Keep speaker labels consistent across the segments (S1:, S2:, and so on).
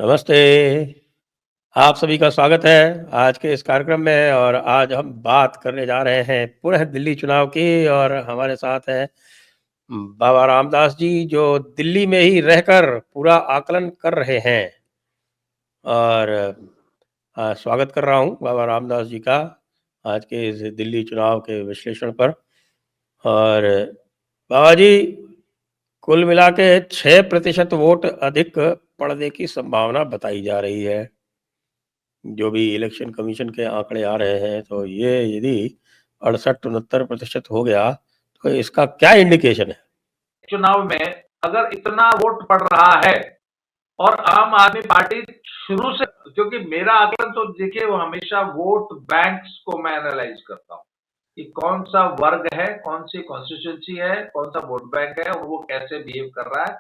S1: नमस्ते। आप सभी का स्वागत है आज के इस कार्यक्रम में और आज हम बात करने जा रहे हैं पुनः दिल्ली चुनाव की और हमारे साथ हैं बाबा रामदास जी जो दिल्ली में ही रहकर पूरा आकलन कर रहे हैं और स्वागत कर रहा हूं बाबा रामदास जी का आज के इस दिल्ली चुनाव के विश्लेषण पर। और बाबा जी, कुल मिला के 6% वोट अधिक पड़ने की संभावना बताई जा रही है। जो भी इलेक्शन कमीशन के आंकड़े आ रहे हैं तो ये यदि 68-69% हो गया तो इसका क्या इंडिकेशन है?
S2: चुनाव में अगर इतना वोट पड़ रहा है और आम आदमी पार्टी शुरू से, क्योंकि मेरा आकलन तो देखिए वो हमेशा वोट बैंक्स को मैं एनालाइज करता हूँ कि कौन सा वर्ग है, कौन सी कॉन्स्टिट्यूंसी है, कौन सा वोट बैंक है और वो कैसे बिहेव कर रहा है,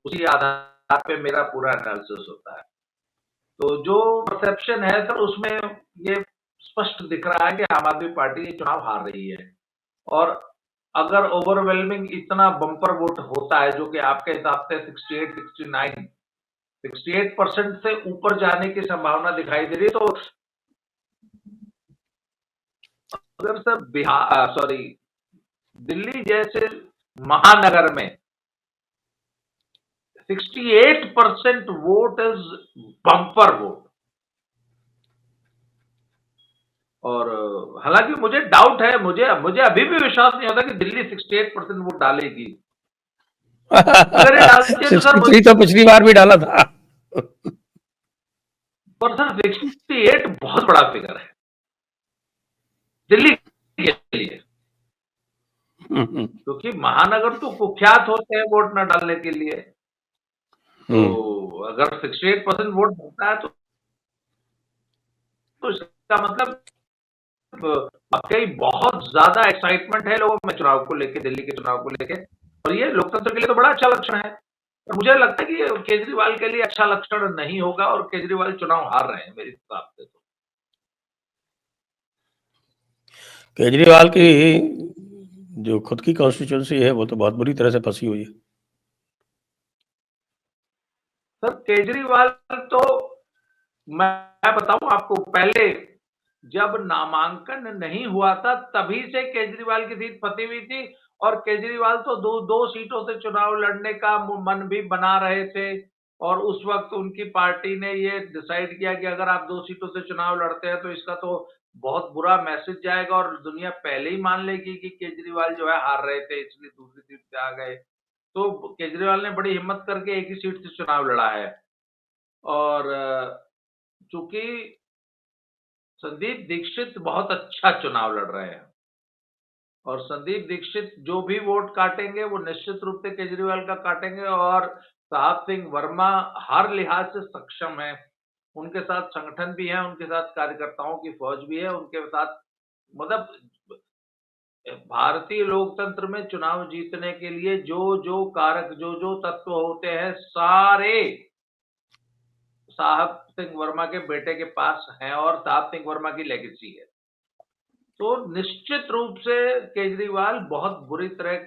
S2: उसी आधार पे मेरा पूरा एनालिसिस होता है। तो जो परसेप्शन है सर उसमें ये स्पष्ट दिख रहा है कि आम आदमी पार्टी चुनाव हार रही है। और अगर ओवरवेलमिंग इतना बम्पर वोट होता है जो कि आपके हिसाब से 68, 69, 68% से ऊपर जाने की संभावना दिखाई दे रही है, तो अगर सर दिल्ली जैसे महानगर में 68% वोट इज बम्पर वोट। और हालांकि मुझे डाउट है, मुझे अभी भी विश्वास नहीं होता कि दिल्ली 68% वोट डालेगी। अगर ये डालती है तो सर
S1: 63 तो पिछली बार भी डाला था।
S2: पर सर 68 बहुत बड़ा फिगर है दिल्ली के लिए, क्योंकि महानगर तो कुख्यात होते हैं वोट न डालने के लिए। तो अगर 68% वोट होता है तो इसका मतलब वाकई बहुत ज्यादा एक्साइटमेंट है लोगों में चुनाव को लेके, दिल्ली के चुनाव को लेके, और ये लोकतंत्र के लिए तो बड़ा अच्छा लक्षण है। और मुझे लगता है कि ये केजरीवाल के लिए अच्छा लक्षण नहीं होगा और केजरीवाल चुनाव हार रहे हैं मेरे हिसाब से। तो
S1: केजरीवाल की जो खुद की कॉन्स्टिट्यूंसी है वो तो बहुत बुरी तरह से फंसी हुई है।
S2: सर केजरीवाल तो मैं बताऊं आपको, पहले जब नामांकन नहीं हुआ था तभी से केजरीवाल की सीट फंसी हुई थी और केजरीवाल तो दो दो सीटों से चुनाव लड़ने का मन भी बना रहे थे। और उस वक्त उनकी पार्टी ने ये डिसाइड किया कि अगर आप 2 सीटों से चुनाव लड़ते हैं तो इसका तो बहुत बुरा मैसेज जाएगा और दुनिया पहले ही मान लेगी कि केजरीवाल जो है हार रहे थे इसलिए दूसरी सीट पे आ गए। तो केजरीवाल ने बड़ी हिम्मत करके एक ही सीट से चुनाव लड़ा है। और चूंकि संदीप दीक्षित बहुत अच्छा चुनाव लड़ रहे हैं और संदीप दीक्षित जो भी वोट काटेंगे वो निश्चित रूप से केजरीवाल का काटेंगे। और साहब सिंह वर्मा हर लिहाज से सक्षम है, उनके साथ संगठन भी है, उनके साथ कार्यकर्ताओं की फौज भी है, उनके साथ मतलब भारतीय लोकतंत्र में चुनाव जीतने के लिए जो जो कारक, जो जो तत्व होते हैं, सारे साहब सिंह वर्मा के बेटे के पास हैं और साहब सिंह वर्मा की लेगेसी है। तो निश्चित रूप से केजरीवाल बहुत बुरी तरह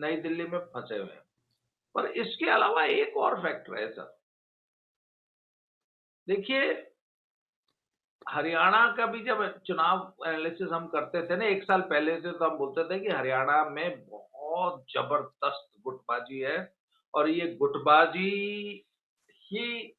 S2: नई दिल्ली में फंसे हुए हैं। पर इसके अलावा एक और फैक्टर है सर, देखिए हरियाणा का भी जब चुनाव एनालिसिस हम करते थे ना 1 साल पहले से, तो हम बोलते थे कि हरियाणा में बहुत जबरदस्त गुटबाजी है और ये गुटबाजी ही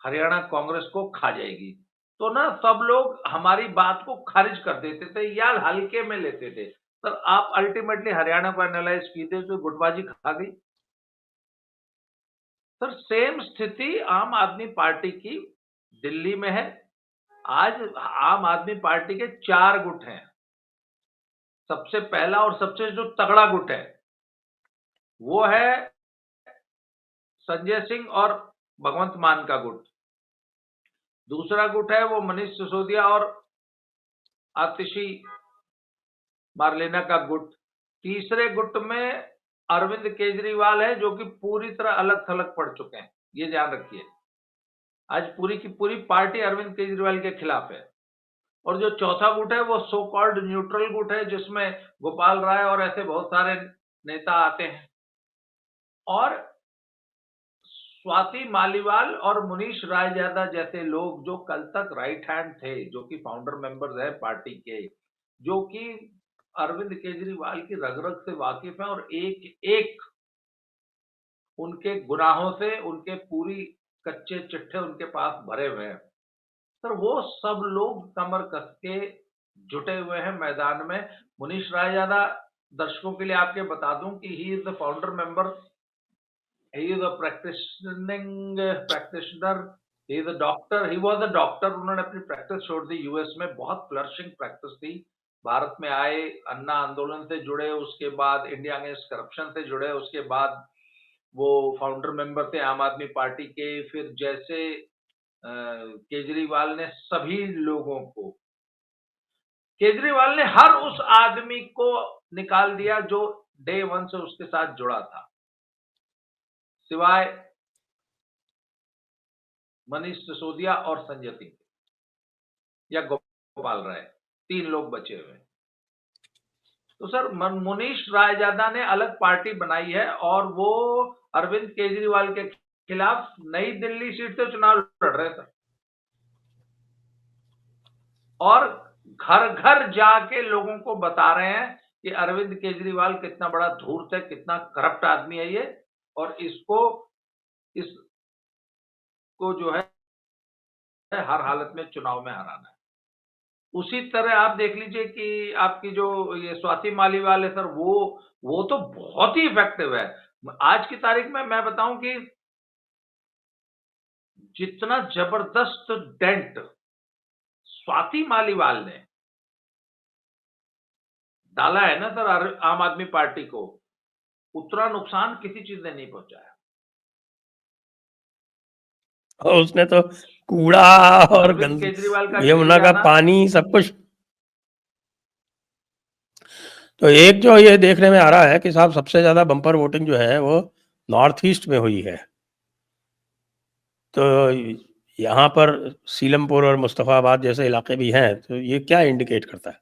S2: हरियाणा कांग्रेस को खा जाएगी। तो ना सब लोग हमारी बात को खारिज कर देते थे या हल्के में लेते थे। सर आप अल्टीमेटली हरियाणा को एनालाइज कीजिए तो गुटबाजी खा गई। सर सेम स्थिति आम आदमी पार्टी की दिल्ली में है। आज आम आदमी पार्टी के 4 गुट हैं। सबसे पहला और सबसे जो तगड़ा गुट है वो है संजय सिंह और भगवंत मान का गुट। दूसरा गुट है वो मनीष सिसोदिया और आतिशी मार्लेना का गुट। तीसरे गुट में अरविंद केजरीवाल है जो कि पूरी तरह अलग थलग पड़ चुके हैं, ये ध्यान रखिए। आज पूरी की पूरी पार्टी अरविंद केजरीवाल के खिलाफ है। और जो चौथा गुट है वो सो कॉल्ड न्यूट्रल गुट है जिसमें गोपाल राय और ऐसे बहुत सारे नेता आते हैं। और स्वाति मालीवाल और मुनीश रायजादा जैसे लोग जो कल तक राइट हैंड थे, जो कि फाउंडर मेंबर्स है पार्टी के, जो कि अरविंद केजरीवाल की रग-रग से वाकिफ हैं और एक-एक उनके गुनाहों से उनके पूरी कच्चे चिट्ठे उनके पास भरे हुए हैं। सर वो सब लोग कमर कस के जुटे हुए हैं मैदान में। मुनीश रायजादा दर्शकों के लिए आपके बता दूं कि he is the founder member, he is a practitioner, he is a doctor, he was a doctor. उन्होंने अपनी प्रैक्टिस छोड़ दी यूएस में, बहुत फ्लरिशिंग प्रैक्टिस थी। भारत में आए, अन्ना आंदोलन से जुड़े, उसके बाद इंडिया अगेंस्ट करप्शन से जुड़े, उसके बाद वो फाउंडर मेंबर थे आम आदमी पार्टी के। फिर जैसे केजरीवाल ने सभी लोगों को, केजरीवाल ने हर उस आदमी को निकाल दिया जो डे वन से उसके साथ जुड़ा था, सिवाय मनीष सिसोदिया और संजय सिंह या गोपाल राय, 3 लोग बचे हुए। तो सर मुनीश रायजादा ने अलग पार्टी बनाई है और वो अरविंद केजरीवाल के खिलाफ नई दिल्ली सीट से चुनाव लड़ रहे थे और घर घर जाके लोगों को बता रहे हैं कि अरविंद केजरीवाल कितना बड़ा धूर्त है, कितना करप्ट आदमी है ये, और इसको जो है हर हालत में चुनाव में हराना है। उसी तरह आप देख लीजिए कि आपकी जो ये स्वाति मालीवाल है सर, वो तो बहुत ही इफेक्टिव है। आज की तारीख में मैं बताऊं कि जितना जबरदस्त डेंट स्वाति मालीवाल ने डाला है ना सर आम आदमी पार्टी को, उतना नुकसान किसी चीज ने नहीं पहुंचाया।
S1: और उसने तो कूड़ा और
S2: अरविंद केजरीवाल का
S1: यमुना
S2: जेल
S1: का
S2: जाना,
S1: पानी सब कुछ। तो एक जो ये देखने में आ रहा है कि साहब सबसे ज्यादा बम्पर वोटिंग जो है वो नॉर्थ ईस्ट में हुई है। तो यहाँ पर सीलमपुर और मुस्तफाबाद जैसे इलाके भी हैं, तो ये क्या इंडिकेट करता है?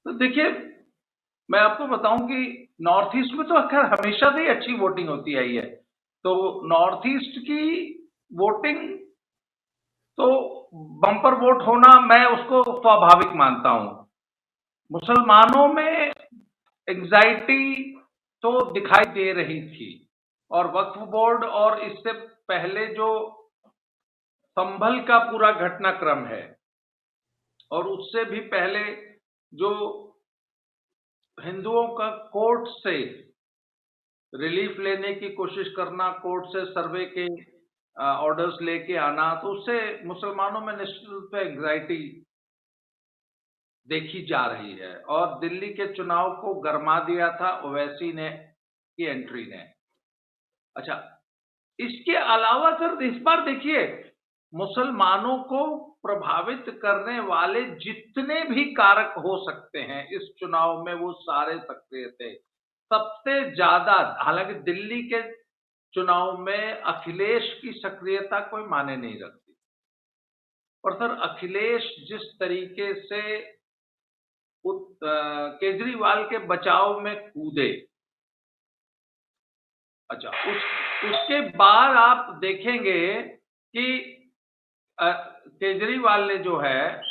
S2: तो देखिए मैं आपको बताऊं कि नॉर्थ ईस्ट में तो खैर हमेशा से ही अच्छी वोटिंग होती आई है। तो नॉर्थ ईस्ट की वोटिंग तो बम्पर वोट होना मैं उसको स्वाभाविक मानता हूं। मुसलमानों में एंग्जाइटी तो दिखाई दे रही थी, और वक्फ बोर्ड और इससे पहले जो संभल का पूरा घटनाक्रम है और उससे भी पहले जो हिंदुओं का कोर्ट से रिलीफ लेने की कोशिश करना, कोर्ट से सर्वे के ऑर्डर्स लेके आना, तो उससे मुसलमानों में निश्चित रूप से एंग्जाइटी देखी जा रही है और दिल्ली के चुनाव को गरमा दिया था ओवैसी ने की एंट्री ने। अच्छा, इसके अलावा सर इस बार देखिए मुसलमानों को प्रभावित करने वाले जितने भी कारक हो सकते हैं इस चुनाव में वो सारे सक्रिय थे। सबसे ज्यादा, हालांकि दिल्ली के चुनाव में अखिलेश की सक्रियता कोई माने नहीं रखती, और सर अखिलेश जिस तरीके से केजरीवाल के बचाव में कूदे, अच्छा उसके बाद आप देखेंगे कि केजरीवाल ने जो है,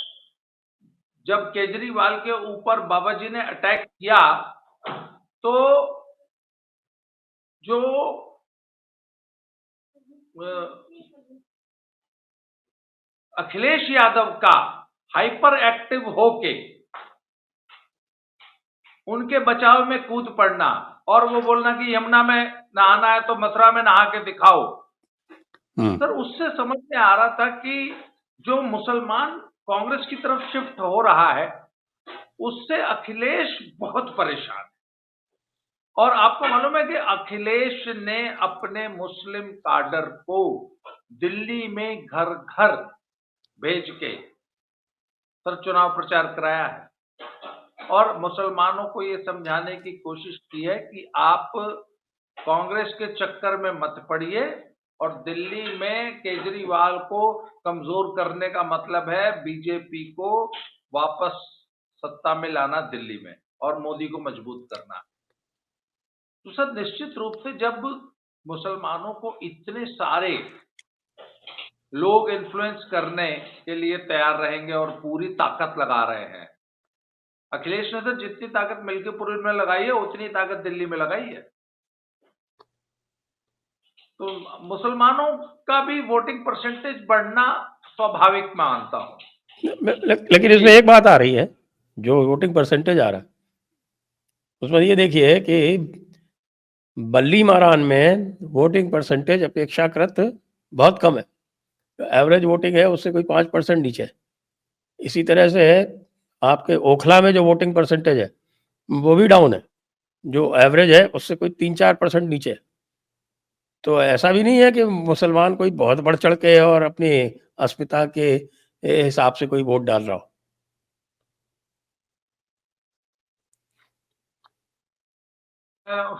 S2: जब केजरीवाल के ऊपर बाबा जी ने अटैक किया तो जो अखिलेश यादव का हाइपर एक्टिव होके उनके बचाव में कूद पड़ना और वो बोलना कि यमुना में नहाना है तो मथुरा में नहा के दिखाओ, सर उससे समझ में आ रहा था कि जो मुसलमान कांग्रेस की तरफ शिफ्ट हो रहा है उससे अखिलेश बहुत परेशान है। और आपको मालूम है कि अखिलेश ने अपने मुस्लिम काडर को दिल्ली में घर घर भेज के सर चुनाव प्रचार कराया है और मुसलमानों को ये समझाने की कोशिश की है कि आप कांग्रेस के चक्कर में मत पड़िए, और दिल्ली में केजरीवाल को कमजोर करने का मतलब है बीजेपी को वापस सत्ता में लाना दिल्ली में और मोदी को मजबूत करना। तो सर निश्चित रूप से जब मुसलमानों को इतने सारे लोग इन्फ्लुएंस करने के लिए तैयार रहेंगे और पूरी ताकत लगा रहे हैं। अखिलेश ने तो जितनी ताकत मिल्कीपुर में लगाई है, उतनी ताकत दिल्ली में लगाई है। तो मुसलमानों का भी वोटिंग परसेंटेज बढ़ना स्वाभाविक मानता हूँ।
S1: लेकिन इसमें एक बात आ रही है, जो वोटिंग परसेंटेज आ रहा है उसमें ये देखिए कि बल्ली मारान में वोटिंग परसेंटेज अपेक्षाकृत बहुत कम है। एवरेज वोटिंग है उससे कोई 5% नीचे है। इसी तरह से आपके ओखला में जो वोटिंग परसेंटेज है वो भी डाउन है, जो एवरेज है उससे कोई 3-4% नीचे है। तो ऐसा भी नहीं है कि मुसलमान कोई बहुत बढ़ चढ़ के और अपनी अस्मिता के हिसाब से कोई वोट डाल रहा हो।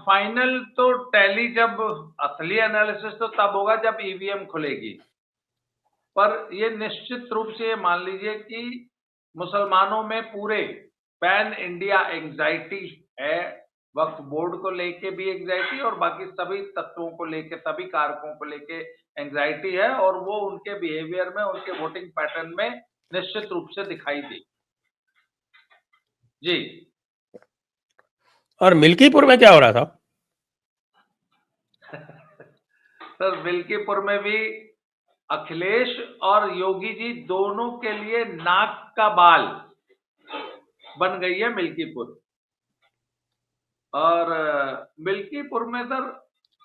S2: फाइनल तो टैली जब असली एनालिसिस तो तब होगा जब ईवीएम खुलेगी, पर ये निश्चित रूप से मान लीजिए कि मुसलमानों में पूरे पैन इंडिया एंग्जाइटी है। वक्फ बोर्ड को लेके भी एंग्जाइटी और बाकी सभी तत्वों को लेके, सभी कारकों को लेके एंग्जाइटी है, और वो उनके बिहेवियर में, उनके वोटिंग पैटर्न में निश्चित रूप से दिखाई दी। जी।
S1: और मिल्कीपुर में क्या हो रहा था?
S2: सर मिल्कीपुर में भी अखिलेश और योगी जी दोनों के लिए नाक का बाल बन गई है मिल्कीपुर। और मिल्कीपुर में सर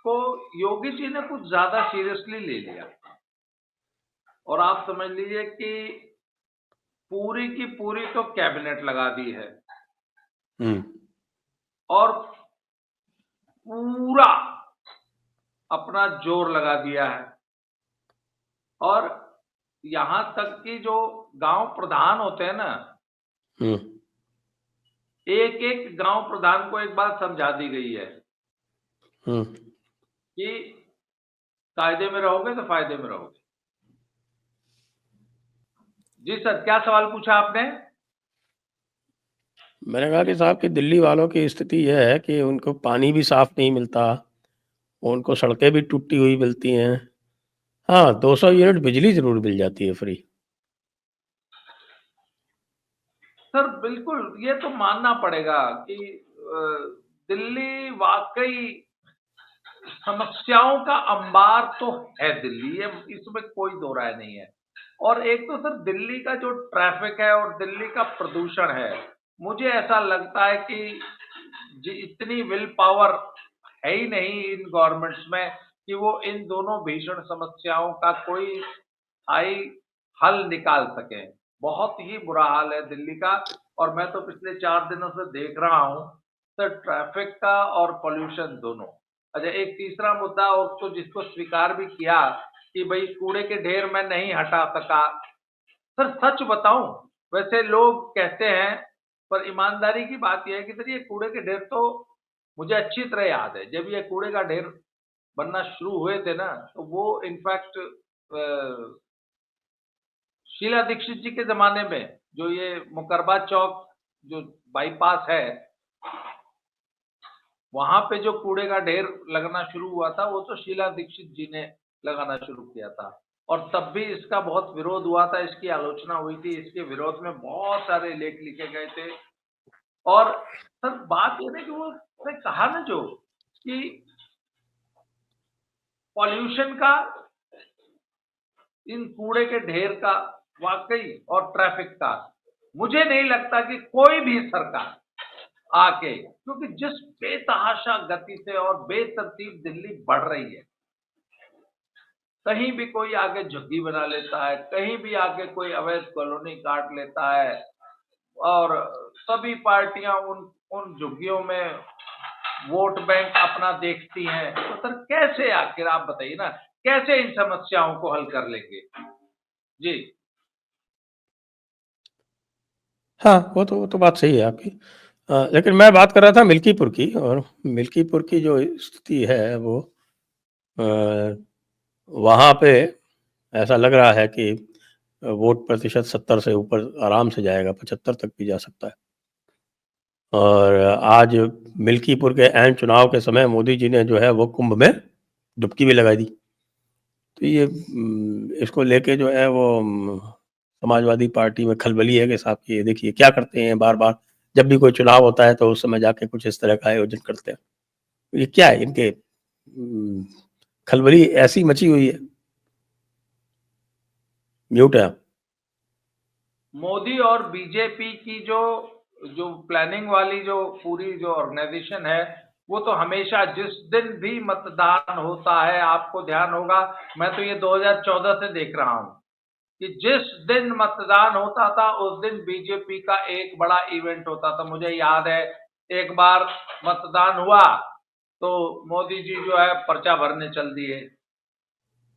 S2: को योगी जी ने कुछ ज्यादा सीरियसली ले लिया, और आप समझ लीजिए कि पूरी की पूरी तो कैबिनेट लगा दी है और पूरा अपना जोर लगा दिया है। और यहां तक कि जो गांव प्रधान होते हैं ना, एक एक गांव प्रधान को एक बात समझा दी गई है कि कायदे में रहोगे तो फायदे में रहोगे। जी सर, क्या सवाल पूछा आपने?
S1: मैंने कहा कि साहब कि दिल्ली वालों की स्थिति यह है कि उनको पानी भी साफ नहीं मिलता, उनको सड़कें भी टूटी हुई मिलती हैं। हाँ, 200 यूनिट बिजली जरूर मिल जाती है फ्री।
S2: सर बिल्कुल, ये तो मानना पड़ेगा कि दिल्ली वाकई समस्याओं का अंबार तो है दिल्ली, ये इसमें कोई दो राय नहीं है। और एक तो सर दिल्ली का जो ट्रैफिक है और दिल्ली का प्रदूषण है, मुझे ऐसा लगता है कि इतनी विल पावर है ही नहीं इन गवर्नमेंट्स में कि वो इन दोनों भीषण समस्याओं का कोई स्थायी हल निकाल सके। बहुत ही बुरा हाल है दिल्ली का, और मैं तो पिछले 4 दिनों से देख रहा हूं सर, ट्रैफिक का और पॉल्यूशन दोनों। अच्छा, एक तीसरा मुद्दा और तो जिसको स्वीकार भी किया कि भाई कूड़े के ढेर मैं नहीं हटा सका। सर सच बताऊं, वैसे लोग कहते हैं, पर ईमानदारी की बात यह है कि सर ये कूड़े के ढेर तो मुझे अच्छी तरह याद है। जब ये कूड़े का ढेर बनना शुरू हुए थे ना, तो वो इनफैक्ट शीला दीक्षित जी के जमाने में जो ये मुकरबा चौक जो बाईपास है, वहां पे जो कूड़े का ढेर लगना शुरू हुआ था, वो तो शीला दीक्षित जी ने लगाना शुरू किया था। और तब भी इसका बहुत विरोध हुआ था, इसकी आलोचना हुई थी, इसके विरोध में बहुत सारे लेख लिखे गए थे। और सर बात यह है कि वो उसने कहा ना जो कि पॉल्यूशन का, इन कूड़े के ढेर का वाकई और ट्रैफिक का, मुझे नहीं लगता कि कोई भी सरकार आके, क्योंकि जिस बेतहाशा गति से और बेतरतीब दिल्ली बढ़ रही है, कहीं भी कोई आके झुग्गी बना लेता है, कहीं भी आके कोई अवैध कॉलोनी काट लेता है, और सभी पार्टियां उन उन झुग्गियों में वोट बैंक अपना देखती हैं। तो सर कैसे, आखिर आप बताइए ना, कैसे इन समस्याओं को हल कर लेंगे? जी।
S1: हाँ, वो तो बात सही है आपकी। लेकिन मैं बात कर रहा था मिल्कीपुर की, और मिल्कीपुर की जो स्थिति है वो वहाँ पे ऐसा लग रहा है कि वोट प्रतिशत 70 से ऊपर आराम से जाएगा, 75 तक भी जा सकता है। और आज मिल्कीपुर के ऐन चुनाव के समय मोदी जी ने जो है वो कुंभ में डुबकी भी लगा दी। तो ये इसको लेके जो है वो समाजवादी पार्टी में खलबली है कि साहब ये देखिए क्या करते हैं, बार-बार जब भी कोई चुनाव होता है तो उस समय जाके कुछ इस तरह का आयोजन करते हैं। ये क्या है इनके खलबली ऐसी मची हुई है। म्यूट है आप।
S2: मोदी और बीजेपी की जो जो प्लानिंग वाली जो पूरी जो ऑर्गेनाइजेशन है, वो तो हमेशा जिस दिन भी मतदान होता है, आपको ध्यान होगा, मैं तो ये 2014 से देख रहा हूं कि जिस दिन मतदान होता था उस दिन बीजेपी का एक बड़ा इवेंट होता था। मुझे याद है एक बार मतदान हुआ तो मोदी जी जो है पर्चा भरने चल दिए,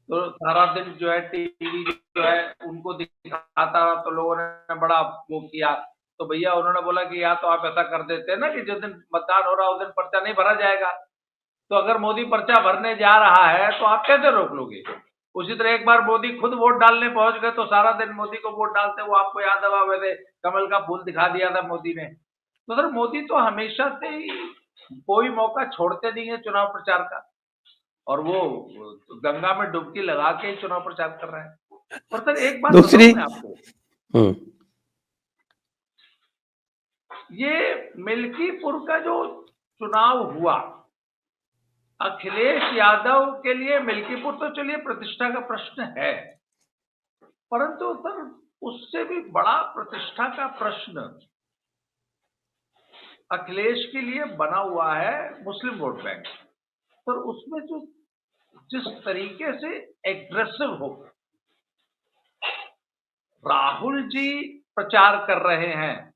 S2: तो सारा दिन जो है टीवी जो है उनको दिखाता, तो लोगों ने बड़ा वो किया। तो भैया उन्होंने बोला कि या तो आप ऐसा कर देते हैं ना कि जिस दिन मतदान हो रहा है उस दिन पर्चा नहीं भरा जाएगा, तो अगर मोदी पर्चा भरने जा रहा है तो आप कैसे रोक लोगे? उसी तरह एक बार मोदी खुद वोट डालने पहुंच गए तो सारा दिन मोदी को वोट डालते, वो आपको याद होगा, वैसे कमल का फूल दिखा दिया था मोदी ने। तो सर मोदी तो हमेशा से ही कोई मौका छोड़ते नहीं है चुनाव प्रचार का, और वो गंगा में डुबकी लगा के ही चुनाव प्रचार कर रहे हैं। और सर एक बात
S1: दूसरी
S2: बताऊं मैं आपको, ये मिल्कीपुर का जो चुनाव हुआ, अखिलेश यादव के लिए मिल्कीपुर तो चलिए प्रतिष्ठा का प्रश्न है, परंतु सर उससे भी बड़ा प्रतिष्ठा का प्रश्न अखिलेश के लिए बना हुआ है मुस्लिम वोट बैंक। पर उसमें जो जिस तरीके से एग्रेसिव हो राहुल जी प्रचार कर रहे हैं,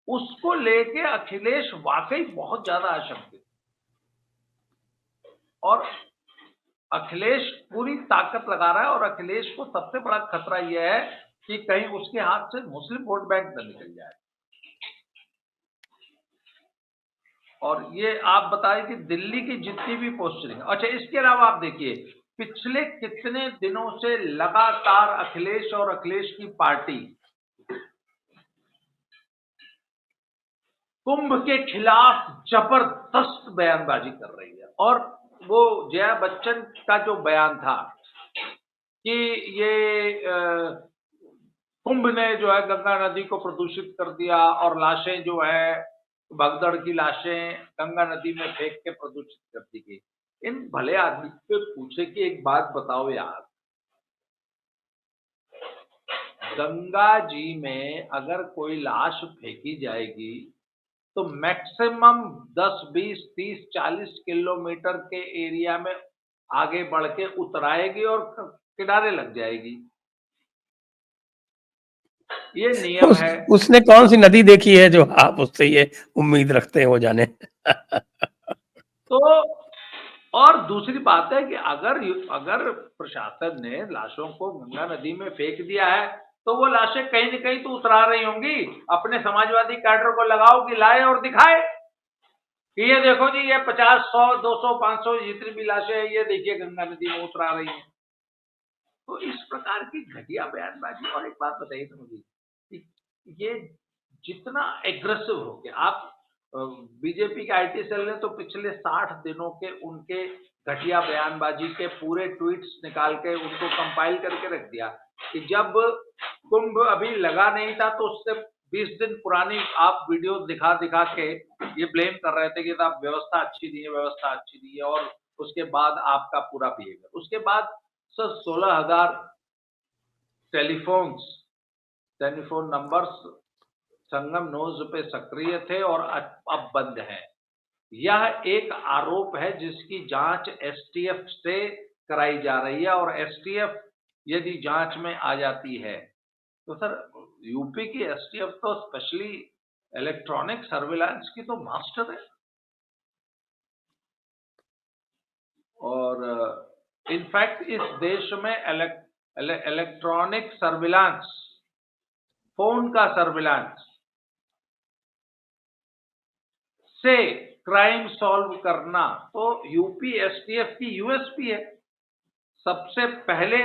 S2: उसको लेके अखिलेश वाकई बहुत ज्यादा आशंकित, और अखिलेश पूरी ताकत लगा रहा है, और अखिलेश को सबसे बड़ा खतरा यह है कि कहीं उसके हाथ से मुस्लिम वोट बैंक न निकल जाए। और ये आप बताएं कि दिल्ली की जितनी भी पोस्टरिंग, अच्छा इसके अलावा आप देखिए पिछले कितने दिनों से लगातार अखिलेश और अखिलेश की पार्टी कुंभ के खिलाफ जबरदस्त बयानबाजी कर रही है। और वो जया बच्चन का जो बयान था कि ये कुंभ ने जो है गंगा नदी को प्रदूषित कर दिया और लाशें जो है भगदड़ की लाशें गंगा नदी में फेंक के प्रदूषित कर दी गई। इन भले आदमी से पूछे कि एक बात बताओ यार, गंगा जी में अगर कोई लाश फेंकी जाएगी तो मैक्सिमम 10, 20, 30, 40 किलोमीटर के एरिया में आगे बढ़ के उतराएगी और किनारे लग जाएगी। ये नियम है।
S1: उसने कौन सी नदी देखी है जो आप उससे ये उम्मीद रखते हैं वो जाने।
S2: तो और दूसरी बात है कि अगर अगर प्रशासन ने लाशों को गंगा नदी में फेंक दिया है तो वो लाशें कहीं न कहीं तो उतरा रही होंगी। अपने समाजवादी कैडर को लगाओ कि लाए और दिखाए कि ये देखो जी, ये 50, 100, 200, 500 जितनी भी लाशें हैं, ये देखिए गंगा नदी में उतरा रही हैं। तो इस प्रकार की घटिया बयानबाजी। और एक बात बताइए तो मुझे, ये जितना एग्रेसिव हो गया, आप बीजेपी के आईटी सेल ने तो पिछले 60 दिनों के उनके घटिया बयानबाजी के पूरे ट्वीट्स निकाल के उनको कंपाइल करके रख दिया कि जब कुंभ अभी लगा नहीं था तो उससे 20 दिन पुरानी आप वीडियो दिखा दिखा के ये ब्लेम कर रहे थे कि साहब व्यवस्था अच्छी नहीं है, व्यवस्था अच्छी नहीं है, और उसके बाद आपका पूरा बिहेवियर। उसके बाद सर 16,000 टेलीफोन नंबर्स संगम नोज पे सक्रिय थे और अब बंद हैं। यह एक आरोप है जिसकी जांच एसटीएफ से कराई जा रही है, और एसटीएफ यदि जांच में आ जाती है तो सर यूपी की एसटीएफ तो स्पेशली इलेक्ट्रॉनिक सर्विलांस की तो मास्टर है। और इनफैक्ट इस देश में इलेक्ट्रॉनिक सर्विलांस, फोन का सर्विलांस से क्राइम सॉल्व करना तो यूपी एसटीएफ की यूएसपी है। सबसे पहले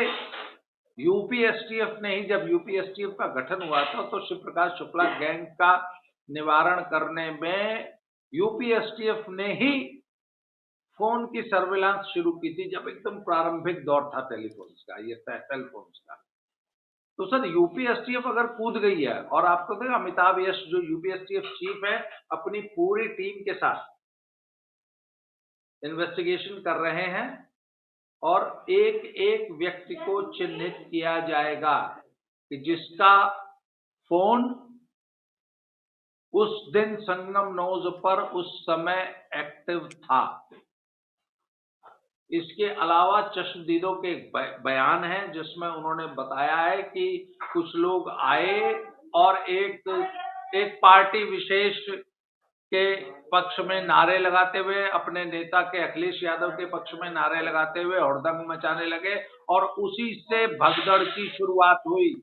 S2: यूपी एसटीएफ ने ही, जब यूपी एसटीएफ का गठन हुआ था तो शिव प्रकाश शुक्ला गैंग का निवारण करने में यूपीएसटीएफ ने ही फोन की सर्विलांस शुरू की थी, जब एकदम प्रारंभिक दौर था टेलीफोन्स का, ये सेल फोन्स का। तो सर यूपीएसटीएफ अगर कूद गई है, और आपको देखा अमिताभ यश जो यूपीएसटीएफ चीफ है अपनी पूरी टीम के साथ इन्वेस्टिगेशन कर रहे हैं, और एक एक व्यक्ति को चिन्हित किया जाएगा कि जिसका फोन उस दिन संगम नोज पर उस समय एक्टिव था। इसके अलावा चश्मदीदों के एक बयान है जिसमें उन्होंने बताया है कि कुछ लोग आए और एक पार्टी विशेष के पक्ष में नारे लगाते हुए, अपने नेता के अखिलेश यादव के पक्ष में नारे लगाते हुए हुड़दंग मचाने लगे, और उसी से भगदड़ की शुरुआत हुई।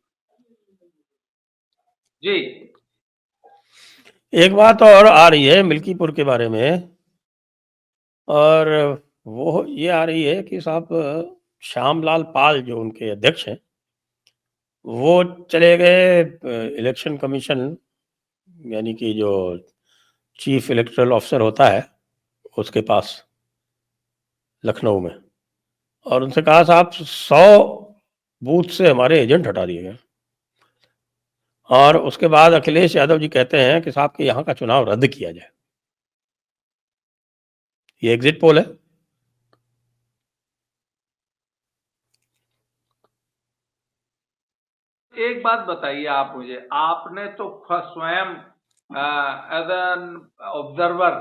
S2: जी,
S1: एक बात और आ रही है मिल्कीपुर के बारे में, और वो ये आ रही है कि साहब श्यामलाल पाल जो उनके अध्यक्ष हैं, वो चले गए इलेक्शन कमीशन, यानी कि जो चीफ इलेक्टोरल ऑफिसर होता है उसके पास लखनऊ में, और उनसे कहा साहब 100 बूथ से हमारे एजेंट हटा दिए गए। और उसके बाद अखिलेश यादव जी कहते हैं कि साहब कि यहाँ का चुनाव रद्द किया जाए। ये एग्जिट पोल है।
S2: एक बात बताइए आप मुझे, आपने तो स्वयं एज एन ऑब्जर्वर,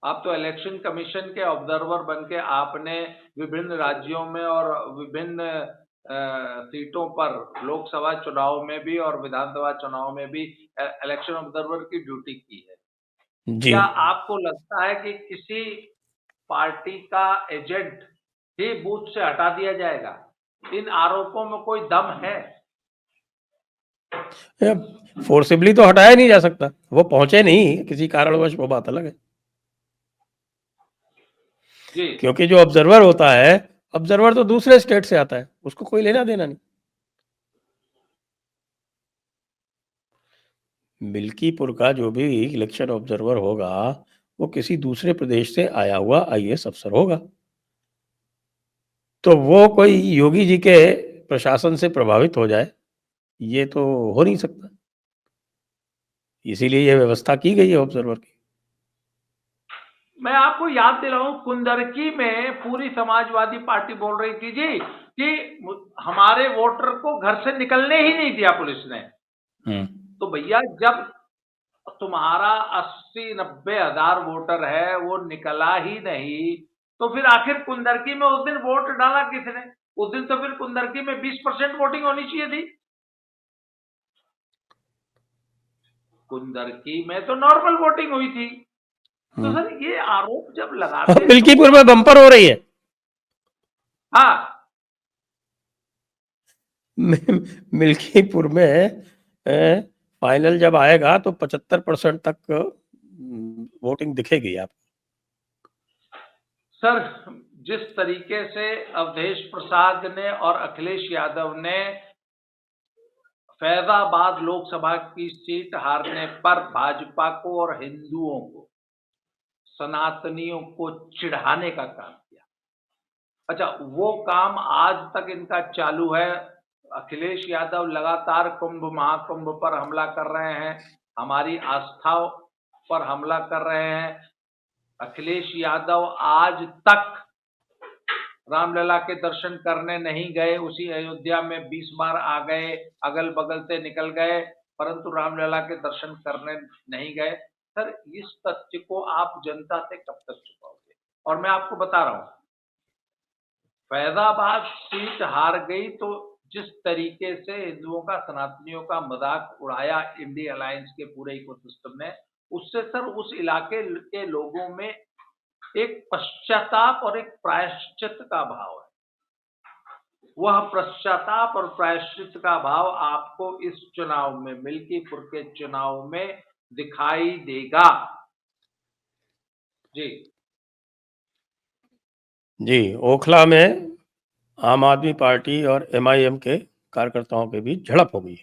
S2: आप तो इलेक्शन कमीशन के ऑब्जर्वर बन के आपने विभिन्न राज्यों में और विभिन्न सीटों पर लोकसभा चुनाव में भी और विधानसभा चुनाव में भी इलेक्शन ऑब्जर्वर की ड्यूटी की है।
S1: जी,
S2: क्या आपको लगता है कि किसी पार्टी का एजेंट ही बूथ से हटा दिया जाएगा? इन आरोपों में कोई दम है?
S1: फोर्सिबली तो हटाया नहीं जा सकता, वो पहुंचे नहीं किसी कारणवश, वो बात अलग है।
S2: जी,
S1: क्योंकि जो ऑब्जर्वर होता है, ऑब्जर्वर तो दूसरे स्टेट से आता है, उसको कोई लेना देना नहीं। मिल्कीपुर का जो भी इलेक्शन ऑब्जर्वर होगा वो किसी दूसरे प्रदेश से आया हुआ आईएएस अफसर होगा, तो वो कोई योगी जी के प्रशासन से प्रभावित हो जाए, ये तो हो नहीं सकता। इसीलिए ये व्यवस्था की गई है ऑब्जर्वर की।
S2: मैं आपको याद दिलाऊं, कुंदरकी में पूरी समाजवादी पार्टी बोल रही थी जी कि हमारे वोटर को घर से निकलने ही नहीं दिया पुलिस ने। तो भैया जब तुम्हारा 80-90 हजार वोटर है, वो निकला ही नहीं, तो फिर आखिर कुंदरकी में उस दिन वोट डाला किसने? उस दिन तो फिर कुंदरकी में 20% वोटिंग होनी चाहिए थी। कुंदरकी में तो नॉर्मल वोटिंग हुई थी। तो सर ये आरोप जब लगाते हैं तो
S1: मिल्कीपुर में बम्पर हो रही है।
S2: हाँ,
S1: मिल्कीपुर में फाइनल जब आएगा तो 75% तक वोटिंग दिखेगी आप।
S2: सर जिस तरीके से अवधेश प्रसाद ने और अखिलेश यादव ने फैजाबाद लोकसभा की सीट हारने पर भाजपा को और हिंदुओं को, सनातनियों को चिढ़ाने का काम किया, अच्छा वो काम आज तक इनका चालू है। अखिलेश यादव लगातार कुंभ महाकुंभ पर हमला कर रहे हैं, हमारी आस्था पर हमला कर रहे हैं। अखिलेश यादव आज तक रामलला के दर्शन करने नहीं गए, उसी अयोध्या में 20 बार आ गए, अगल बगल से निकल गए, परंतु रामलला के दर्शन करने नहीं गए। सर इस तथ्य को आप जनता से कब तक छुपाओगे? और मैं आपको बता रहा हूं, फैजाबाद सीट हार गई तो जिस तरीके से हिंदुओं का, सनातनियों का मजाक उड़ाया इंडिया अलायंस के पूरे इकोसिस्टम ने, उससे सर उस इलाके के लोगों में एक पश्चाताप और एक प्रायश्चित का भाव है। वह पश्चाताप और प्रायश्चित का भाव आपको इस चुनाव में, मिल्कीपुर के चुनाव में दिखाई देगा। जी
S1: जी, ओखला में आम आदमी पार्टी और एमआईएम के कार्यकर्ताओं के बीच झड़प हो गई।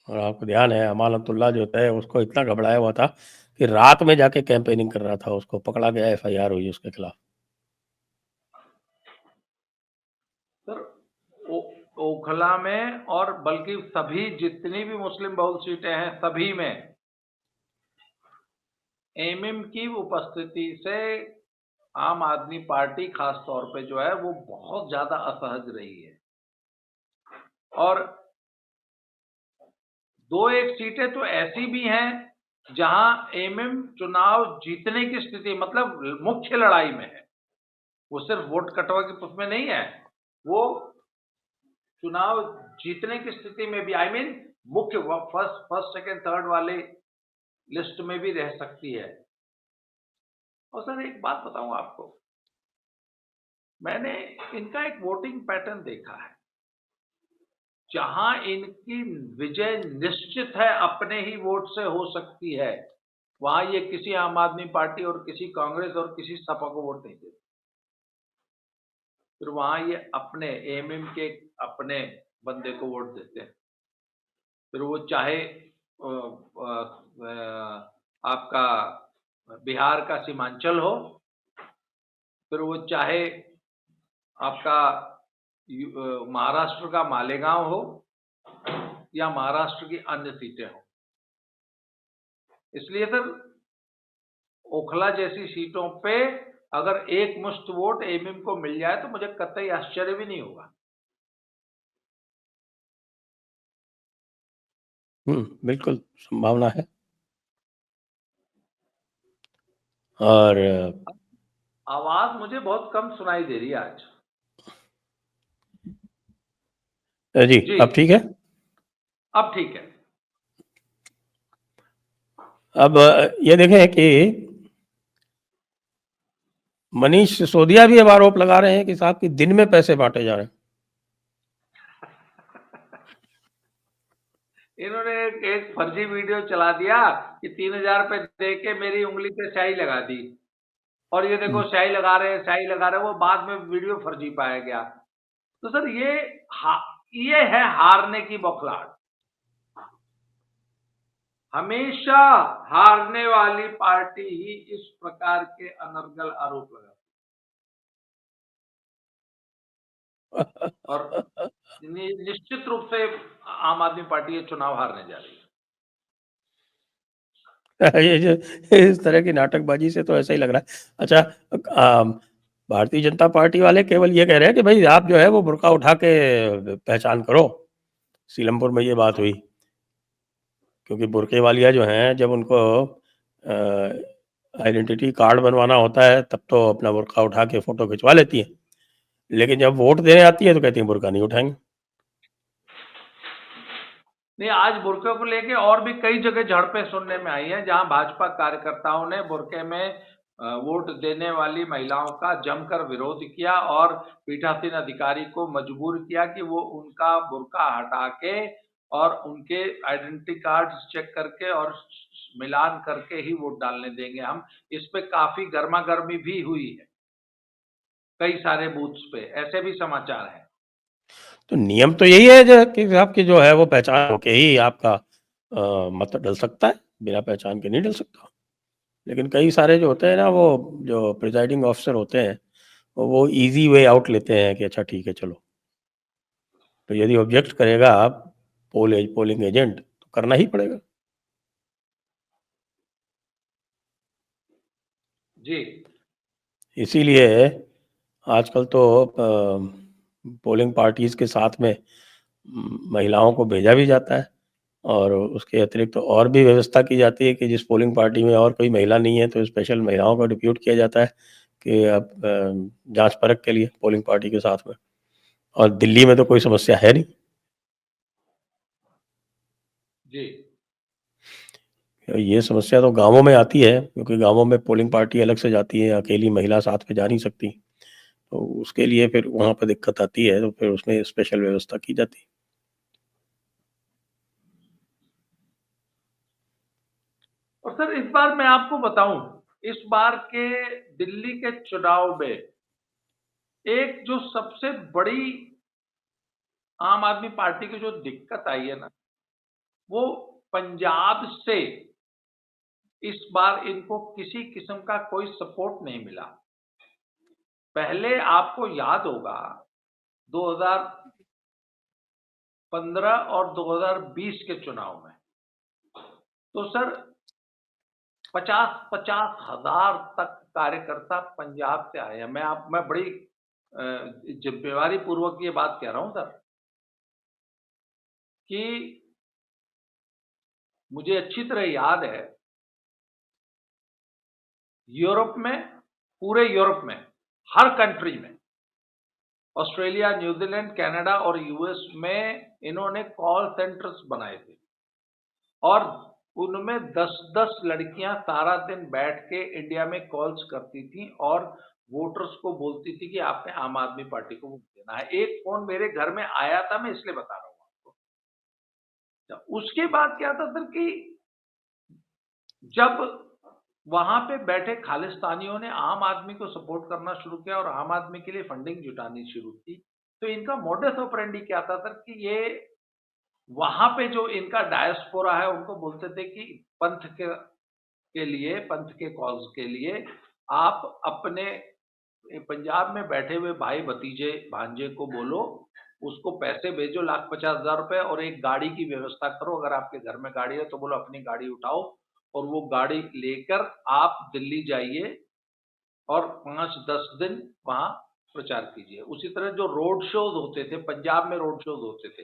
S1: और आपको ध्यान है अमानतुल्लाह जो है उसको इतना घबराया हुआ था कि रात में जाके कैंपेनिंग कर रहा था, उसको पकड़ा गया, एफआईआर हुई उसके खिलाफ।
S2: सर ओखला में और बल्कि सभी जितनी भी मुस्लिम बहुल सीटें हैं सभी में एमएम की उपस्थिति से आम आदमी पार्टी खास तौर पे जो है वो बहुत ज्यादा असहज रही है। और दो एक सीटें तो ऐसी भी हैं जहां एमएम चुनाव जीतने की स्थिति मतलब मुख्य लड़ाई में है, वो सिर्फ वोट कटवा के उसमें नहीं है, वो चुनाव जीतने की स्थिति में भी आई मीन मुख्य फर्स्ट सेकंड थर्ड वाले लिस्ट में भी रह सकती है। और सर एक बात बताऊं आपको, मैंने इनका एक वोटिंग पैटर्न देखा है, जहां इनकी विजय निश्चित है अपने ही वोट से हो सकती है, वहां ये किसी आम आदमी पार्टी और किसी कांग्रेस और किसी सपा को वोट नहीं देते। फिर वहां ये अपने एमएम के अपने बंदे को वोट देते हैं। फिर वो चाहे आपका बिहार का सीमांचल हो, फिर वो चाहे आपका महाराष्ट्र का मालेगांव हो या महाराष्ट्र की अन्य सीटें हो। इसलिए सर ओखला जैसी सीटों पे अगर एक मुश्त वोट एमएम को मिल जाए तो मुझे कतई आश्चर्य भी नहीं होगा।
S1: बिल्कुल संभावना है। और
S2: आवाज मुझे बहुत कम सुनाई दे रही है आज।
S1: जी,
S2: जी
S1: अब ठीक है।
S2: अब ठीक है।
S1: अब ये देखें कि मनीष सिसोदिया भी अब आरोप लगा रहे हैं कि साहब कि दिन में पैसे बांटे जा रहे हैं।
S2: इन्होंने एक फर्जी वीडियो चला दिया कि 3,000 रुपए दे के मेरी उंगली पे स्याही लगा दी, और ये देखो स्याही लगा रहे हैं स्याही लगा रहे हैं, वो बाद में वीडियो फर्जी पाया गया। तो सर ये है हारने की बौखलाहट। हमेशा हारने वाली पार्टी ही इस प्रकार के अनर्गल आरोप लगाती और निश्चित रूप से आम आदमी पार्टी ये चुनाव हारने जा रही है।
S1: ये जो इस तरह की नाटकबाजी से तो ऐसा ही लग रहा है। अच्छा, भारतीय जनता पार्टी वाले केवल ये कह रहे हैं कि भाई आप जो है वो बुर्का उठा के पहचान करो। सीलमपुर में ये बात हुई क्योंकि बुर्के वालिया जो हैं जब उनको आइडेंटिटी कार्ड बनवाना होता है तब तो अपना बुर्का उठा के फोटो खिंचवा लेती हैं, लेकिन जब वोट देने आती है तो कहती हैं बुर्का नहीं उठाएंगे।
S2: नहीं, आज बुर्के को लेके और भी कई जगह झड़पें सुनने में आई हैं जहां भाजपा कार्यकर्ताओं ने बुर्के में वोट देने वाली महिलाओं का जमकर विरोध किया और पीठासीन अधिकारी को मजबूर किया कि वो उनका बुर्का हटा के और उनके आइडेंटिटी कार्ड चेक करके और मिलान करके ही वोट डालने देंगे हम। इस पे काफी गर्मा गर्मी भी हुई है कई सारे बूथ्स पे, ऐसे भी समाचार हैं।
S1: तो नियम तो यही है जो कि आपकी जो है वो पहचान होके ही आपका मत डल सकता है, बिना पहचान के नहीं डल सकता। लेकिन कई सारे जो होते हैं ना वो जो प्रिजाइडिंग ऑफिसर होते हैं वो इजी वे आउट लेते हैं कि अच्छा ठीक है चलो। तो यदि ऑब्जेक्ट करेगा आप पोलिंग एजेंट तो करना ही पड़ेगा।
S2: जी
S1: इसीलिए आजकल तो पोलिंग पार्टीज के साथ में महिलाओं को भेजा भी जाता है और उसके अतिरिक्त तो और भी व्यवस्था की जाती है कि जिस पोलिंग पार्टी में और कोई महिला नहीं है तो स्पेशल महिलाओं को डिप्यूट किया जाता है कि अब जांच परख के लिए पोलिंग पार्टी के साथ में। और दिल्ली में तो कोई समस्या है नहीं।
S2: जी
S1: ये समस्या तो गांवों में आती है क्योंकि गांवों में पोलिंग पार्टी अलग से जाती है, अकेली महिला साथ में जा नहीं सकती, तो उसके लिए फिर वहाँ पर दिक्कत आती है, तो फिर उसमें स्पेशल व्यवस्था की जाती है।
S2: और सर इस बार मैं आपको बताऊं, इस बार के दिल्ली के चुनाव में एक जो सबसे बड़ी आम आदमी पार्टी की जो दिक्कत आई है ना, वो पंजाब से इस बार इनको किसी किस्म का कोई सपोर्ट नहीं मिला। पहले आपको याद होगा 2015 और 2020 के चुनाव में तो सर 50-50 हजार तक कार्यकर्ता पंजाब से आए हैं। मैं बड़ी जिम्मेवारी पूर्वक ये बात कह रहा हूं सर कि मुझे अच्छी तरह याद है यूरोप में, पूरे यूरोप में, हर कंट्री में, ऑस्ट्रेलिया, न्यूजीलैंड, कनाडा और यूएस में इन्होंने कॉल सेंटर्स बनाए थे और उनमें 10-10 लड़कियां सारा दिन बैठ के इंडिया में कॉल्स करती थी और वोटर्स को बोलती थी कि आपने आम आदमी पार्टी को वोट देना है। एक फोन मेरे घर में आया था, मैं इसलिए बता रहा हूं आपको। उसके बाद क्या था सर कि जब वहां पे बैठे खालिस्तानियों ने आम आदमी को सपोर्ट करना शुरू किया और आम आदमी के लिए फंडिंग जुटानी शुरू की, तो इनका मोडस ऑपरेंडी क्या था सर कि ये वहां पे जो इनका डायस्पोरा है उनको बोलते थे कि पंथ के लिए, पंथ के कॉज के लिए आप अपने पंजाब में बैठे हुए भाई भतीजे भांजे को बोलो, उसको पैसे भेजो 1,50,000 रुपए और एक गाड़ी की व्यवस्था करो। अगर आपके घर में गाड़ी है तो बोलो अपनी गाड़ी उठाओ और वो गाड़ी लेकर आप दिल्ली जाइए और 5-10 दिन वहां प्रचार कीजिए। उसी तरह जो रोड शोज होते थे, पंजाब में रोड शोज होते थे,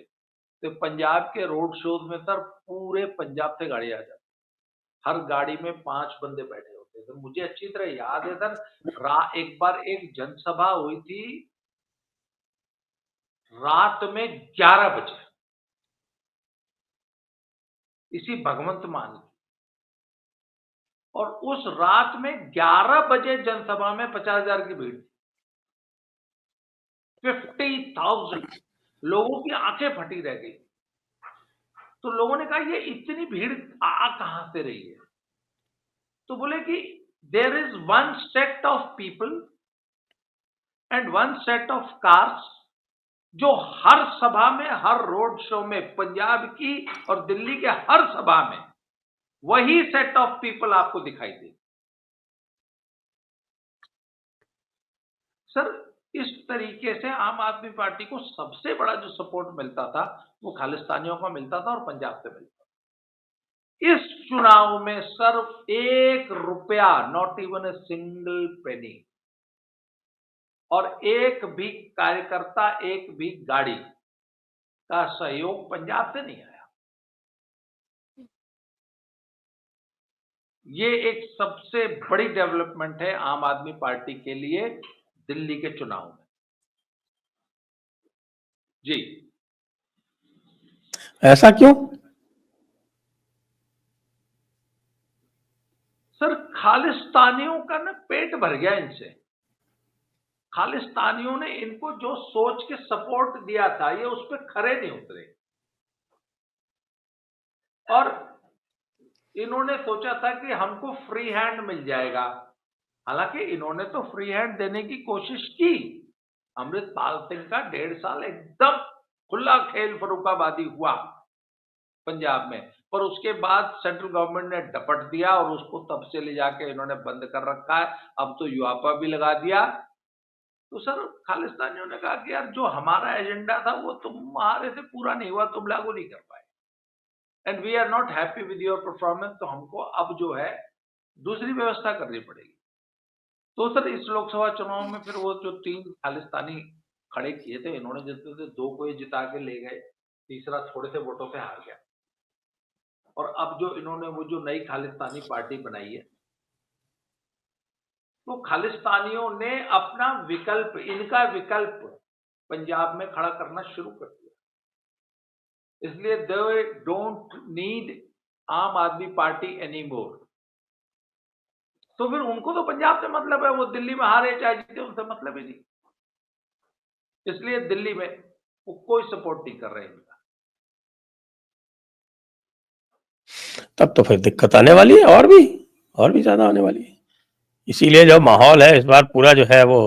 S2: तो पंजाब के रोड शोज में सर पूरे पंजाब से गाड़ी आ जाती, हर गाड़ी में 5 बंदे बैठे होते थे। मुझे अच्छी तरह याद है सर, एक बार एक जनसभा हुई थी रात में 11 बजे, इसी भगवंत मान की, और उस रात में 11 बजे जनसभा में 50,000 की भीड़, 50,000 लोगों की आंखें फटी रह गई। तो लोगों ने कहा ये इतनी भीड़ आ कहां से रही है? तो बोले कि there is one set of people and one set of cars जो हर सभा में, हर रोड शो में, पंजाब की और दिल्ली के हर सभा में वही सेट ऑफ पीपल आपको दिखाई दे। सर इस तरीके से आम आदमी पार्टी को सबसे बड़ा जो सपोर्ट मिलता था वो खालिस्तानियों का मिलता था और पंजाब से मिलता था। इस चुनाव में सिर्फ 1 रुपया, not even a single penny, और एक भी कार्यकर्ता, एक भी गाड़ी का सहयोग पंजाब से नहीं आया। ये एक सबसे बड़ी डेवलपमेंट है आम आदमी पार्टी के लिए दिल्ली के चुनाव में। जी,
S1: ऐसा क्यों?
S2: सर खालिस्तानियों का ना पेट भर गया इनसे। खालिस्तानियों ने इनको जो सोच के सपोर्ट दिया था ये उस पर खरे नहीं उतरे, और इन्होंने सोचा था कि हमको फ्री हैंड मिल जाएगा। हालांकि इन्होंने तो फ्री हैंड देने की कोशिश की। अमृतपाल सिंह का 1.5 साल एकदम खुला खेल फरुखाबादी हुआ पंजाब में, पर उसके बाद सेंट्रल गवर्नमेंट ने डपट दिया और उसको तब से ले जाके इन्होंने बंद कर रखा है। अब तो युवापा भी लगा दिया। तो सर खालिस्तानियों ने कहा कि यार जो हमारा एजेंडा था वो तुम्हारे से पूरा नहीं हुआ, तुम लागू नहीं कर पाए, and we are not happy with your performance, तो हमको अब जो है दूसरी व्यवस्था करनी पड़ेगी। तो सर इस लोकसभा चुनाव में फिर वो जो 3 खालिस्तानी खड़े किए थे इन्होंने, जिसमें से 2 को ही जिता के ले गए, तीसरा थोड़े से वोटों से हार गया। और अब जो इन्होंने वो जो नई खालिस्तानी पार्टी बनाई है, तो खालिस्तानियों ने अपना विकल्प, इनका विकल्प पंजाब में खड़ा करना शुरू कर दिया। इसलिए दे डोंट नीड आम आदमी पार्टी एनी मोर। तो फिर उनको तो पंजाब से मतलब है, वो दिल्ली में हारे चाहे जीते उनसे मतलब ही नहीं। इसलिए दिल्ली में वो कोई सपोर्ट नहीं कर रहे इनका।
S1: तब तो फिर दिक्कत आने वाली है, और भी ज्यादा आने वाली है। इसीलिए जो माहौल है इस बार पूरा जो है वो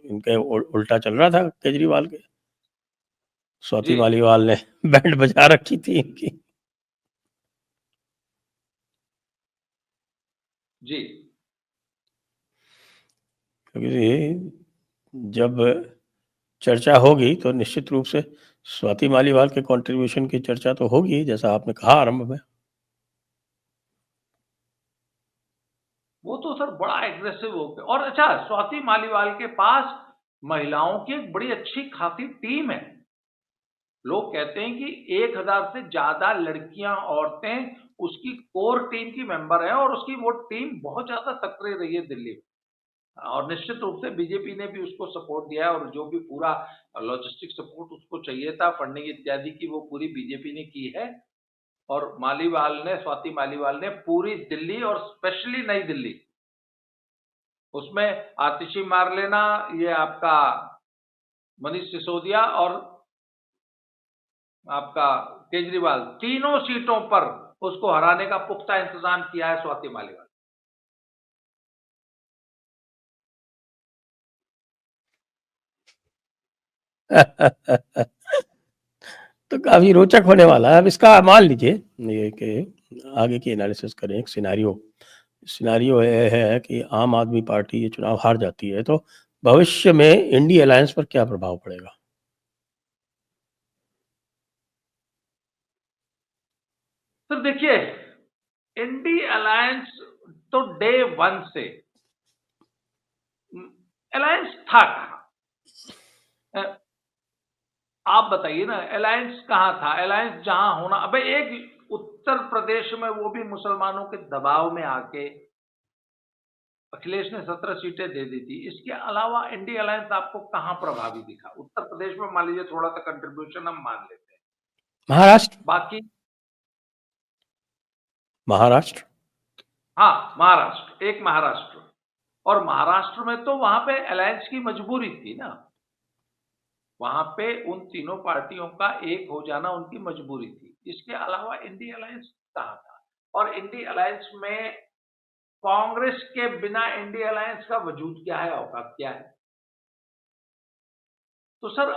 S1: इनके उल्टा चल रहा था केजरीवाल के। स्वाति मालीवाल ने बैंड बजा रखी थी इनकी।
S2: जी।
S1: क्योंकि जब चर्चा होगी तो निश्चित रूप से स्वाति मालीवाल के कंट्रीब्यूशन की चर्चा तो होगी, जैसा आपने कहा आरंभ में।
S2: वो तो सर बड़ा एग्रेसिव हो गया। और अच्छा, स्वाति मालीवाल के पास महिलाओं की एक बड़ी अच्छी खासी टीम है। लोग कहते हैं कि 1000 से ज़्यादा लड़कियां, औरतें उसकी कोर टीम की मेंबर हैं और उसकी वो टीम बहुत ज़्यादा सक्रिय रही है दिल्ली में। और निश्चित रूप से बीजेपी ने भी उसको सपोर्ट दिया है और जो भी पूरा लॉजिस्टिक सपोर्ट उसको चाहिए था, फंडिंग इत्यादि की, वो पूरी बीजेपी ने की है। और मालीवाल ने, स्वाति मालीवाल ने पूरी दिल्ली और स्पेशली नई दिल्ली, उसमें आतिशी मारलेना, ये आपका मनीष सिसोदिया और आपका केजरीवाल, तीनों सीटों पर उसको हराने का पुख्ता इंतजाम किया है स्वाति मालीवाल।
S1: तो काफ़ी रोचक होने वाला है। अब इसका मान लीजिए ये कि आगे की एनालिसिस करें, एक सिनेरियो सिनेरियो ये है कि आम आदमी पार्टी ये चुनाव हार जाती है, तो भविष्य में इंडी अलायंस पर क्या प्रभाव पड़ेगा?
S2: तो देखिए, इंडी अलायंस तो डे 1 से अलायंस था कहाँ? आप बताइए ना, अलायंस कहाँ था? अलायंस जहां होना, अबे एक उत्तर प्रदेश में, वो भी मुसलमानों के दबाव में आके अखिलेश ने 17 सीटें दे दी थी। इसके अलावा इंडी अलायंस आपको कहां प्रभावी दिखा? उत्तर प्रदेश में मान लीजिए थोड़ा सा कंट्रीब्यूशन हम मान लेते हैं,
S1: महाराष्ट्र?
S2: बाकी
S1: महाराष्ट्र?
S2: हाँ, महाराष्ट्र, एक महाराष्ट्र। और महाराष्ट्र में तो वहां पे अलायंस की मजबूरी थी ना, वहां पे उन तीनों पार्टियों का एक हो जाना उनकी मजबूरी थी। इसके अलावा इंडी अलायंस कहाँ था? और इंडी अलायंस में कांग्रेस के बिना इंडी अलायंस का वजूद क्या है, औकात क्या है? तो सर,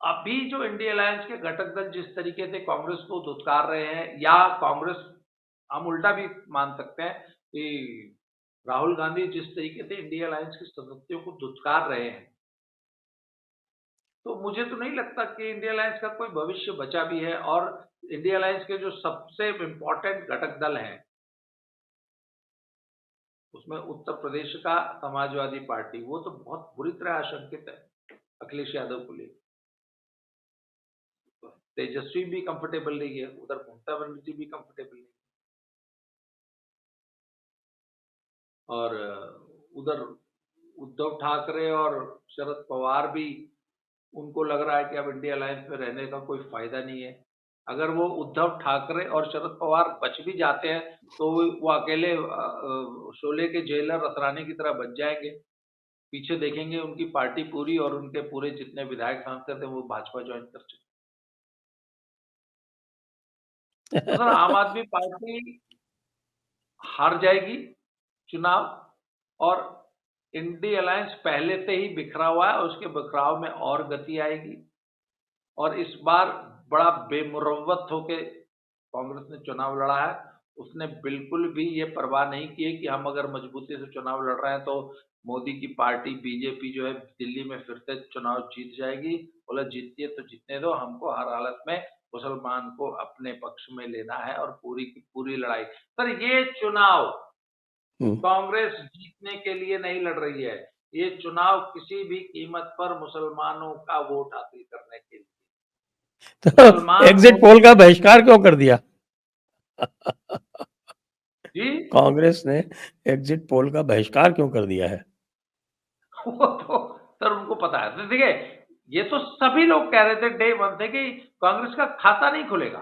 S2: अभी जो इंडी अलायंस के घटक दल जिस तरीके से कांग्रेस को धुतकार रहे हैं, या कांग्रेस, हम उल्टा भी मान सकते हैं कि राहुल गांधी जिस तरीके से इंडिया अलायंस के सदस्यों को धुतकार रहे हैं, तो मुझे तो नहीं लगता कि इंडिया अलायंस का कोई भविष्य बचा भी है। और इंडिया अलायंस के जो सबसे इंपॉर्टेंट घटक दल हैं, उसमें उत्तर प्रदेश का समाजवादी पार्टी, वो तो बहुत बुरी तरह आशंकित है अखिलेश यादव को लेकर। तेजस्वी भी कंफर्टेबल नहीं है, उधर ममता बनर्जी भी कंफर्टेबल नहीं, और उधर उद्धव ठाकरे और शरद पवार भी, उनको लग रहा है कि अब इंडिया अलायंस में रहने का कोई फायदा नहीं है। अगर वो उद्धव ठाकरे और शरद पवार बच भी जाते हैं, तो वो अकेले शोले के जेलर असरानी की तरह बच जाएंगे। पीछे देखेंगे उनकी पार्टी पूरी और उनके पूरे जितने विधायक सांसद हैं वो भाजपा ज्वाइन कर चुके। तो सर, आम आदमी पार्टी हार जाएगी चुनाव, और इंडी अलायंस पहले से ही बिखरा हुआ है, उसके बिखराव में और गति आएगी। और इस बार बड़ा बेमुरव्वत होके कांग्रेस ने चुनाव लड़ा है। उसने बिल्कुल भी ये परवाह नहीं की है कि हम अगर मजबूती से चुनाव लड़ रहे हैं तो मोदी की पार्टी बीजेपी जो है दिल्ली में फिर से चुनाव जीत जाएगी। बोला जीतती है तो जीतने दो, हमको हर हालत में मुसलमान को अपने पक्ष में लेना है और पूरी की पूरी लड़ाई। सर, ये चुनाव कांग्रेस जीतने के लिए नहीं लड़ रही है, ये चुनाव किसी भी कीमत पर मुसलमानों का वोट हासिल करने के लिए।
S1: तो
S2: मुसलमान
S1: एग्जिट
S2: वोट।
S1: पोल का बहिष्कार क्यों कर दिया?
S2: जी।
S1: कांग्रेस ने एग्जिट पोल का बहिष्कार क्यों कर दिया है?
S2: वो तो सर उनको पता है। तो देखिए, ये तो सभी लोग कह रहे थे डे 1 से कि कांग्रेस का खाता नहीं खुलेगा,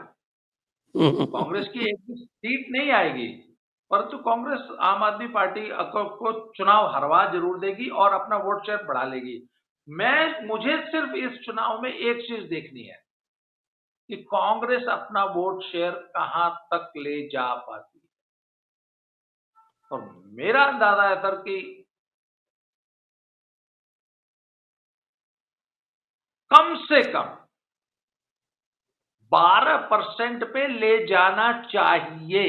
S2: कांग्रेस की एक भी सीट नहीं आएगी। परंतु कांग्रेस आम आदमी पार्टी को चुनाव हरवा जरूर देगी और अपना वोट शेयर बढ़ा लेगी। मुझे सिर्फ इस चुनाव में एक चीज देखनी है कि कांग्रेस अपना वोट शेयर कहां तक ले जा पाती है। और मेरा अंदाजा है सर कि कम से कम 12% पे ले जाना चाहिए।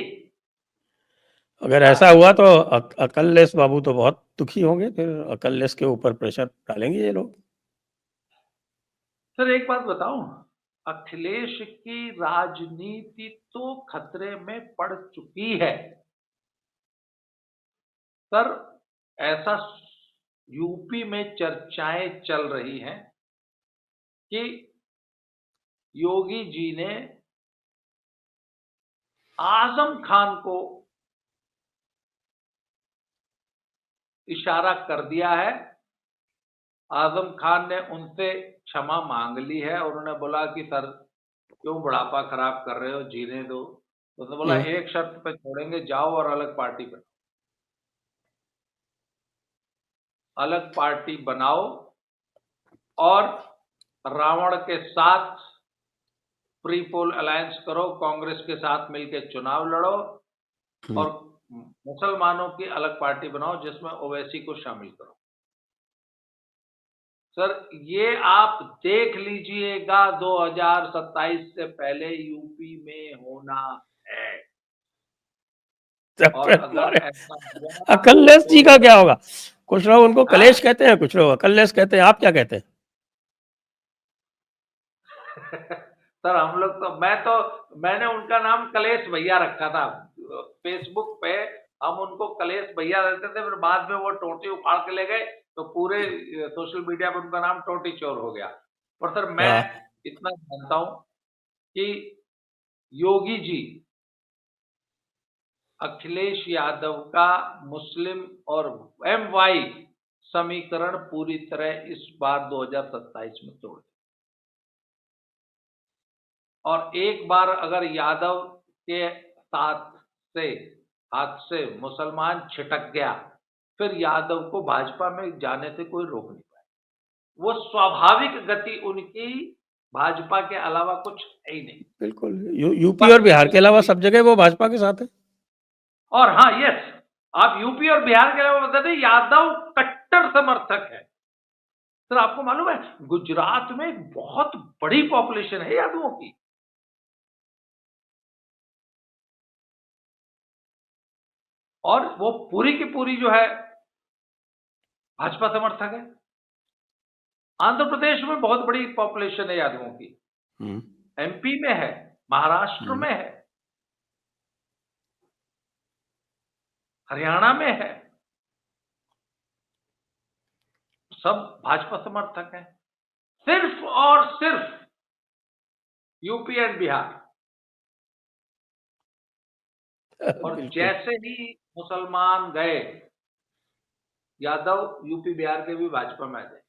S1: अगर ऐसा हुआ तो अकललेस बाबू तो बहुत दुखी होंगे, फिर अकललेस के ऊपर प्रेशर डालेंगे ये लोग।
S2: सर एक बात बताऊं, अखिलेश की राजनीति तो खतरे में पड़ चुकी है। सर ऐसा यूपी में चर्चाएं चल रही हैं कि योगी जी ने आजम खान को इशारा कर दिया है। आजम खान ने उनसे क्षमा मांग ली है। उन्होंने बोला कि सर क्यों बुढ़ापा खराब कर रहे हो, जीने दो। तो उसने बोला एक शर्त पे छोड़ेंगे, जाओ और अलग पार्टी बनाओ, अलग पार्टी बनाओ और रावण के साथ प्री पोल अलायंस करो, कांग्रेस के साथ मिलकर चुनाव लड़ो और मुसलमानों की अलग पार्टी बनाओ जिसमें ओवैसी को शामिल करो। सर ये आप देख लीजिएगा 2027 से पहले यूपी में होना है। और अगर ऐसा हुआ
S1: अकललेस जी का
S2: तो
S1: क्या होगा? कुछ लोग उनको कलेश कहते हैं, कुछ लोग अकललेस कहते हैं, आप क्या कहते हैं?
S2: सर हम लोग तो मैंने उनका नाम कलेश भैया रखा था फेसबुक पे। हम उनको कलेश भैया रहते थे, फिर बाद में वो टोटी उखाड़ के ले गए तो पूरे सोशल मीडिया पर उनका नाम टोटी चोर हो गया। और सर मैं इतना जानता हूं कि योगी जी अखिलेश यादव का मुस्लिम और एमवाई समीकरण पूरी तरह इस बार 2027 में तोड़, और एक बार अगर यादव के हाथ से मुसलमान छिटक गया, फिर यादव को भाजपा में जाने से कोई रोक नहीं पाए। वो स्वाभाविक गति उनकी भाजपा के अलावा कुछ है ही नहीं।
S1: बिल्कुल, यूपी और बिहार के अलावा सब जगह वो भाजपा के साथ है।
S2: और हाँ, यस, आप यूपी और बिहार के अलावा बता दें, यादव कट्टर समर्थक है। सर आपको मालूम है गुजरात में एक बहुत बड़ी पॉपुलेशन है यादवों की, और वो पूरी की पूरी जो है भाजपा समर्थक है। आंध्र प्रदेश में बहुत बड़ी पॉपुलेशन है यादवों की, एमपी में है, महाराष्ट्र में है, हरियाणा में है, सब भाजपा समर्थक हैं। सिर्फ और सिर्फ यूपी एंड बिहार। और जैसे ही मुसलमान गए, यादव यूपी बिहार के भी भाजपा में आ गए।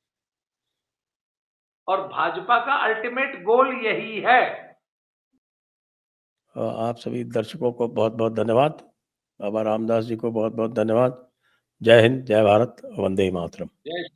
S2: और भाजपा का अल्टीमेट गोल यही है।
S1: आप सभी दर्शकों को बहुत बहुत धन्यवाद। बाबा रामदास जी को बहुत बहुत धन्यवाद। जय हिंद, जय भारत, वंदे मातरम।
S2: जय